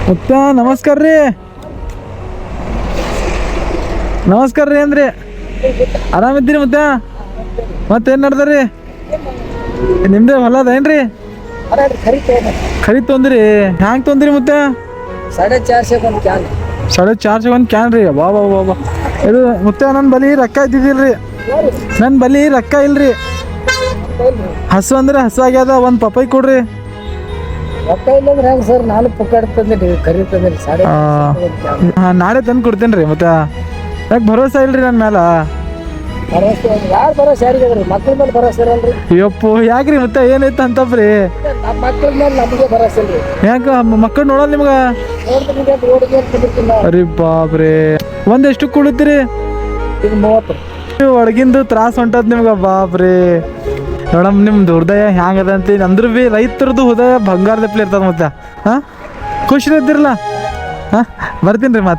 ಮುತ್ತ ನಮಸ್ಕಾರ ರೀ. ನಮಸ್ಕಾರ ರೀ ಅಂದ್ರಿ. ಆರಾಮಿದ್ದೀರಿ ಮುತ್ತ? ಮತ್ತೇನು ನಡ್ದ್ರಿ? ನಿಮ್ದೇ ಹೊಲ ಅದೇನ್ರಿ? ಖರೀದ್ ತೊಂದ್ರಿ? ಹ್ಯಾಂಗೆ ತೊಂದ್ರಿ ಮುತ್ತ? 450 ಒಂದು ಕ್ಯಾನ್. 450 ಒಂದು ಕ್ಯಾನ್ ರೀ? ಬಾ ಬಾ ಬಾ ಬಾ. ಇದು ಮುತ್ತ ನನ್ನ ಬಲಿ ರೊಕ್ಕ ಇದ್ದಿದ್ದಿಲ್ರಿ. ನನ್ನ ಬಲಿ ರೊಕ್ಕ ಇಲ್ರಿ. ಹಸು ಅಂದ್ರೆ ಹಸು ಆಗ್ಯದ, ಒಂದು ಪಪ್ಪಾಯಿ ಕೊಡ್ರಿ. ರೊಕ್ಕ ಇಲ್ಲಂದ್ರೆ ಹೆಂಗೆ ಸರ್? ನಾನು ಪುಕ್ಕಾಡ್ ತಂದಿರಿ, ಖರೀದ್ ಹಾಂ, ನಾಳೆ ತಂದು ಕೊಡ್ತೇನೆ ರೀ. ಮತ್ತೆ ಯಾಕೆ ಭರೋಸಾ ಇಲ್ರಿ ನನ್ನ ಮೇಲೆ? ಭರೋಸೆ ಯಾರು ಭರೋಸೆ ಯಾರಿಗೆ ಅದ್ರಿ? ಮಕ್ಳ ಮೇಲೆ ಭರೋಸೆ ಇರಲ್ರಿ. ಅಯ್ಯಪ್ಪೋ, ಯಾಕ್ರಿ ಮತ್ತೆ ಏನೈತೆ ಅಂತಪ್ರಿ? ನಮ್ಮ ಮಕ್ಳ ಮೇಲೆ ನಮಗೆ ಭರೋಸೆ ಇಲ್ರಿ. ಯಾಕೆ ಮಕ್ಕಳು ನೋಡಲ್ಲ ನಿಮ್ಗೆ? ನೋಡ್ತೀನಿ ರೋಡಿಗೆ ಅಂತ ಅರಿ ಬಾಬ್ರಿ, ಒಂದೆಷ್ಟು ಕುಳಿತೀರಿ? ಈಗ 30. ಒಳಗಿಂದು ತ್ರಾಸ ಹೊಂಟದ್ ನಿಮ್ಗೆ. ಬಾಬ್ರಿ ನೋಡಮ್ ನಿಮ್ದು ಹೃದಯ ಹ್ಯಾಂಗದ ಅಂತ. ಅಂದ್ರೂ ಭೀ ರೈತರದ್ದು ಹೃದಯ ಬಂಗಾರದಪ್ಲೆ ಇರ್ತದ. ಮತ್ತೆ ಹಾಂ, ಖುಷಿ ಇದ್ದಿರಲ್ಲ. ಹಾಂ, ಬರ್ತೀನಿ ರೀ ಮತ್ತೆ.